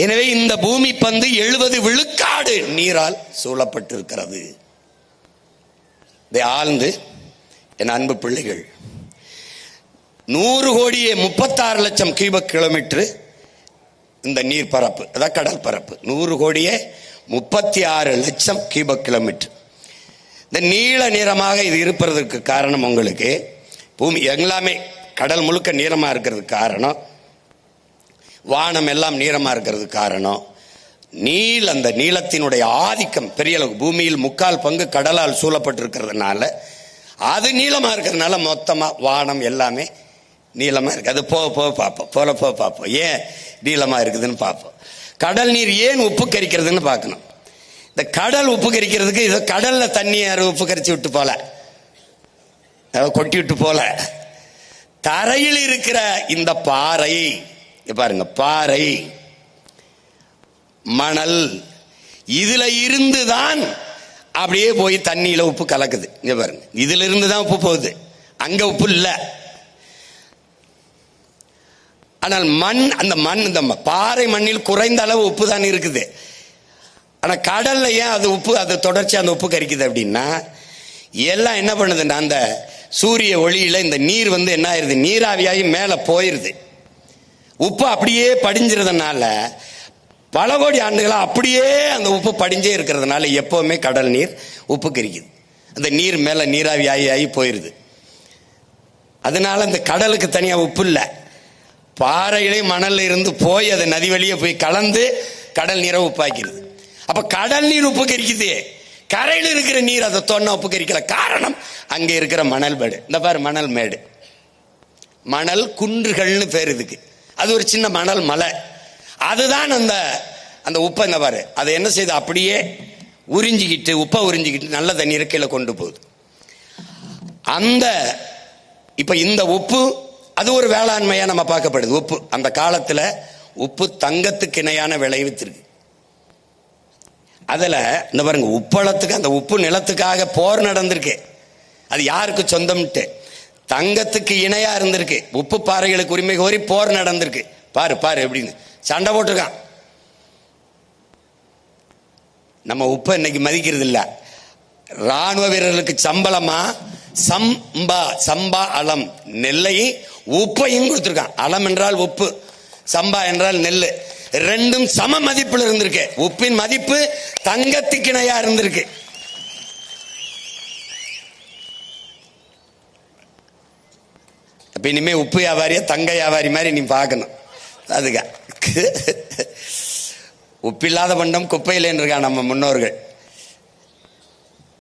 எனவே இந்த பூமி பந்து 70 விழுக்காடு நீரால் சூழப்பட்டிருக்கிறது. இதை ஆழ்ந்து என் அன்பு பிள்ளைகள், 100 கோடியே 36 லட்சம் கியூபிக் கிலோமீட்டர் இந்த நீர் பரப்பு, அதான் கடல் பரப்பு. 100 கோடியே 36 லட்சம் கியூபிக் கிலோமீட்டர். இந்த நீல நிறமாக இது இருப்பதற்கு காரணம், உங்களுக்கு பூமி எல்லாமே கடல் முழுக்க நீளமா இருக்கிறதுக்கு காரணம், வானம் எல்லாம் நீளமா இருக்கிறதுக்கு காரணம், அந்த நீளத்தினுடைய ஆதிக்கம் பெரிய அளவுக்கு. பூமியில் 3/4 பங்கு கடலால் சூழப்பட்டிருக்கிறதுனால, அது நீளமா இருக்கிறதுனால மொத்தமா வானம் எல்லாமே நீளமா இருக்கு. அது போக பார்ப்போம் ஏன் நீளமா இருக்குதுன்னு பார்ப்போம். கடல் நீர் ஏன் உப்பு கரிக்கிறதுன்னு பார்க்கணும். இந்த கடல் உப்பு கரிக்கிறதுக்கு இதோ கடல்ல தண்ணி உப்பு கரிச்சு விட்டு போல, கொட்டி விட்டு போல, தரையில் இருக்கிற இந்த பாறை பாருங்க, பாறை மணல், இதுல இருந்துதான் அப்படியே போய் தண்ணியில உப்பு கலக்குது. இங்க பாருங்க, இதுல இருந்து தான் உப்பு போகுது, அங்க உப்பு இல்ல. ஆனால் அந்த இந்த பாறை மண்ணில் குறைந்த அளவு உப்பு தான் இருக்குது. ஆனா கடல்ல ஏன் அது உப்பு, அது தொடர்ச்சி அந்த உப்பு கரிக்குது அப்படின்னா, எல்லாம் என்ன பண்ணுதுன்னா, அந்த சூரிய ஒளியில இந்த நீர் என்ன ஆயிருது, நீராவியாகி மேல போயிருது. உப்பு அப்படியே படிஞ்சிருந்தனால பல கோடி ஆண்டுகளா அப்படியே அந்த உப்பு படிஞ்சே இருக்கிறதுனால எப்பவுமே கடல் நீர் உப்பு கரிக்குது. அந்த நீர் மேல நீராவி ஆகி போயிருது. அதனால இந்த கடலுக்கு தனியா உப்பு இல்லை, பாறையிலே மணல்ல இருந்து போய் அதை நதி வழியே போய் கலந்து கடல் நீரை உப்பாக்கிறது. அப்ப கடல் நீர் உப்பு கரிக்குது, கரையில் இருக்கிற நீர் அதை தொன்ன உப்பு கரிக்கல. காரணம் அங்க இருக்கிற மணல் மேடு. இந்த பாரு மணல் மேடு, மணல் குன்றுகள்னு பேர் இதுக்கு. அது ஒரு சின்ன மணல் மலை, அதுதான் அந்த உப்பை இந்த பாரு அதை என்ன செய்யுது, அப்படியே உறிஞ்சிக்கிட்டு உப்பை உறிஞ்சிக்கிட்டு நல்ல தண்ணீரை கீழே கொண்டு போகுது. இப்ப இந்த உப்பு அது ஒரு வேளாண்மையா நம்ம பார்க்கப்படுது. உப்பு அந்த காலத்துல உப்பு தங்கத்துக்கு இணையான விளைவித்திருக்கு. அதுல இந்த பாருங்க, உப்பளத்துக்கு அந்த உப்பு நிலத்துக்காக போர் நடந்திருக்கு. அது யாருக்கு சொந்தம்ட்டு, தங்கத்துக்கு இணையா இருந்திருக்கு. உப்பு பாறைகளுக்கு உரிமை கோரி போர் நடந்திருக்கு. பாரு பாரு எப்படின்னு சண்டை போட்டிருக்கான். நம்ம உப்பை இன்னைக்கு மதிக்கிறது இல்ல. ராணுவ வீரர்களுக்கு சம்பளமா சம்பா அலம் நெல்லையும் உப்பையும் கொடுத்திருக்கான். அலம் என்றால் உப்பு, சம்பா என்றால் நெல். ரெண்டும் சம மதிப்பில் இருந்திருக்கு. உப்பின் மதிப்பு தங்கத்துக்கு இணையா இருந்திருக்கு. அப்ப இனிமே உப்பு வியாபாரியா தங்க வியாபாரி மாதிரி நீ பார்க்கணும். அதுக்கு உப்பில்லாத பண்டம் குப்பையில் இருக்கான் நம்ம முன்னோர்கள்.